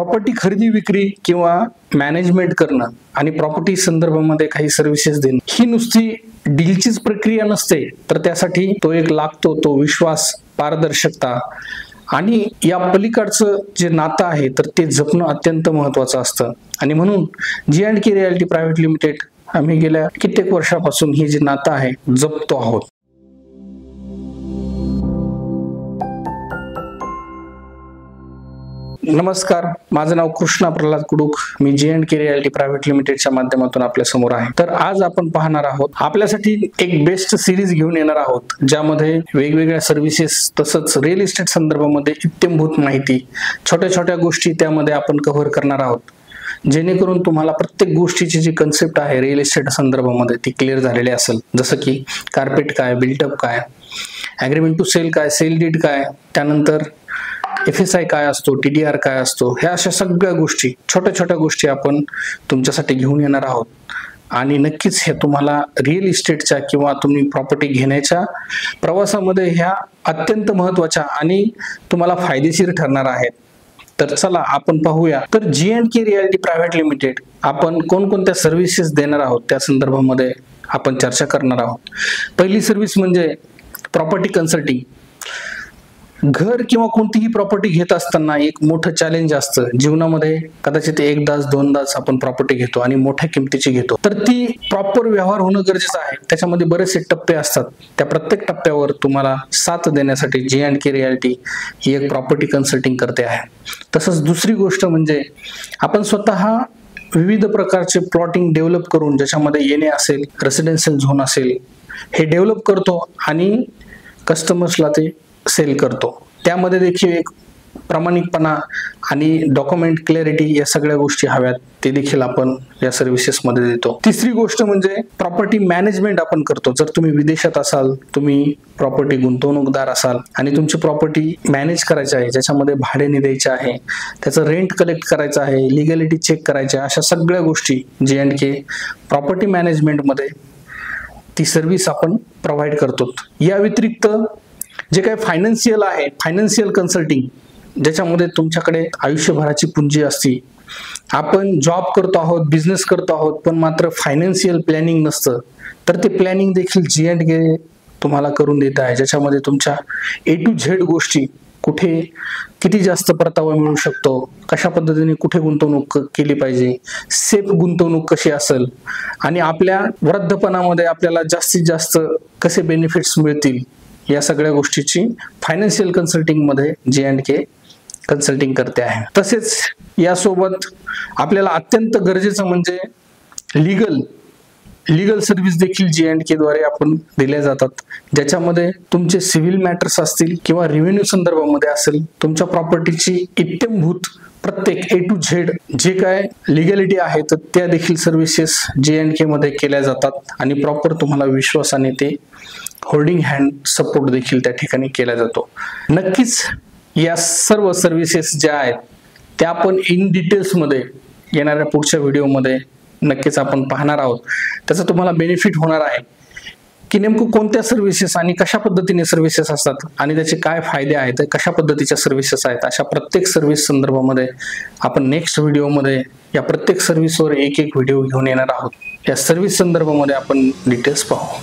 Property खरेदी विक्री किंवा मॅनेजमेंट करणं आणि प्रॉपर्टी संदर्भामध्ये काही सर्व्हिसेस देणं ही नुसती डीलचीच प्रक्रिया नसते, तर त्यासाठी तो एक लागतो तो विश्वास, पारदर्शकता आणि या पलीकडचं जे नातं आहे तर ते जपणं अत्यंत महत्त्वाचं असतं. आणि म्हणून G&K रियालिटी प्रायव्हेट लिमिटेड आम्ही गेल्या कित्येक वर्षापासून हे जे नातं आहे जपतो आहोत. नमस्कार, माझं नाव कृष्णा प्रल्हाद कुडूक. मी G&K रियालिटी प्रायव्हेट लिमिटेडच्या माध्यमातून आपल्या समोर आहे. तर आज आपण पाहणार आहोत, आपल्यासाठी एक बेस्ट सिरीज घेऊन येणार आहोत, ज्यामध्ये वेगवेगळ्या सर्व्हिसेस तसंच रिअल इस्टेट संदर्भामध्ये इत्यंभूत माहिती, छोट्या छोट्या गोष्टी त्यामध्ये आपण कव्हर करणार आहोत, जेणेकरून तुम्हाला प्रत्येक गोष्टीची जी कन्सेप्ट आहे रिअल इस्टेट संदर्भामध्ये ती क्लिअर झालेली असेल. जसं की कार्पेट काय, बिल्टअप काय, ॲग्रीमेंट टू सेल काय, सेल डीड काय, त्यानंतर FSI काय असतो, TDR काय असतो, ह्या अशा सगळ्या गोष्टी, छोट्या छोट्या गोष्टी आपण तुमच्यासाठी घेऊन येणार आहोत. आणि नक्कीच हे तुम्हाला रिअल इस्टेटच्या किंवा तुम्ही प्रॉपर्टी घेण्याच्या प्रवासामध्ये ह्या अत्यंत महत्त्वाच्या आणि तुम्हाला फायदेशीर ठरणार आहेत. तर चला आपण पाहूया. तर G&K रियालिटी प्रायव्हेट लिमिटेड आपण कोणकोणत्या सर्व्हिसेस देणार आहोत त्या संदर्भामध्ये आपण चर्चा करणार आहोत. पहिली सर्व्हिस म्हणजे प्रॉपर्टी कन्सल्टिंग. घर किंवा कोणतीही प्रॉपर्टी घेत असताना एक मोठं चॅलेंज असतं जीवनामध्ये. कदाचित एकदाच दोनदाच आपण प्रॉपर्टी घेतो आणि मोठ्या किमतीची घेतो, तर ती प्रॉपर व्यवहार होणं गरजेचं आहे. त्याच्यामध्ये बरेचसे टप्पे असतात. त्या प्रत्येक टप्प्यावर तुम्हाला साथ देण्यासाठी G&K रियालिटी ही एक प्रॉपर्टी कन्सल्टिंग करते आहे. तसंच दुसरी गोष्ट म्हणजे आपण स्वतः विविध प्रकारचे प्लॉटिंग डेव्हलप करून, ज्याच्यामध्ये येणे असेल, रेसिडेन्शियल झोन असेल, हे डेव्हलप करतो आणि कस्टमर्सला ते सेल करतो. त्यामध्ये देखील एक प्रामाणिकपणा आणि डॉक्युमेंट क्लॅरिटी या सगळ्या गोष्टी हव्यात, ते देखील आपण या सर्व्हिसेस मध्ये देतो. तिसरी गोष्ट म्हणजे प्रॉपर्टी मॅनेजमेंट आपण करतो. जर तुम्ही विदेशात असाल, तुम्ही प्रॉपर्टी गुंतवणूकदार असाल आणि तुमची प्रॉपर्टी मॅनेज करायची आहे, ज्याच्यामध्ये भाड्याने द्यायचे आहे, त्याचं रेंट कलेक्ट करायचं आहे, लिगॅलिटी चेक करायचे, अशा सगळ्या गोष्टी G&K प्रॉपर्टी मॅनेजमेंट मध्ये ती सर्व्हिस आपण प्रोव्हाइड करतो. या व्यतिरिक्त जे काही फायनान्शियल आहे, फायनान्शियल कन्सल्टिंग, ज्याच्यामध्ये तुमच्याकडे आयुष्यभराची पुंजी असते. आपण जॉब करतो आहोत, बिझनेस करतो आहोत, पण मात्र फायनान्शियल प्लॅनिंग नसतं, तर ते प्लॅनिंग देखील G&K तुम्हाला करून देत आहे. ज्याच्यामध्ये तुमच्या A to Z गोष्टी, कुठे किती जास्त परतावा मिळू शकतो, कशा पद्धतीने कुठे गुंतवणूक केली पाहिजे, सेफ गुंतवणूक कशी असेल आणि आपल्या वृद्धपणामध्ये आपल्याला जास्तीत जास्त कसे बेनिफिट्स मिळतील, या सगळ्या गोष्टीची फायनान्शियल कन्सल्टिंग मध्ये G&K कन्सल्टिंग करते आहे. तसेच यासोबत आपल्याला अत्यंत गरजेचं म्हणजे लीगल सर्व्हिस देखील G&K द्वारे आपण दिल्या जातात, ज्याच्यामध्ये तुमचे सिव्हिल मॅटर्स असतील किंवा रेव्हेन्यू संदर्भामध्ये असेल, तुमच्या प्रॉपर्टीची इत्यंभूत प्रत्येक A to Z जे काय लिगॅलिटी आहे तर त्या देखील सर्व्हिसेस G&K मध्ये केल्या जातात आणि प्रॉपर तुम्हाला विश्वासाने ते होल्डिंग हँड सपोर्ट देखील त्या ठिकाणी केला जातो. नक्कीच या सर्व सर्व्हिसेस ज्या आहेत त्या आपण इन डिटेल्स मध्ये येणाऱ्या पुढच्या व्हिडिओमध्ये नक्कीच आपण पाहणार आहोत. त्याचा तुम्हाला बेनिफिट होणार आहे की नेमकं कोणत्या सर्व्हिसेस आणि कशा पद्धतीने सर्व्हिसेस असतात आणि त्याचे काय फायदे आहेत, कशा पद्धतीच्या सर्व्हिसेस आहेत, अशा प्रत्येक सर्व्हिस संदर्भामध्ये आपण नेक्स्ट व्हिडिओमध्ये या प्रत्येक सर्व्हिसवर एक एक व्हिडिओ घेऊन येणार आहोत. या सर्व्हिस संदर्भामध्ये आपण डिटेल्स पाहू.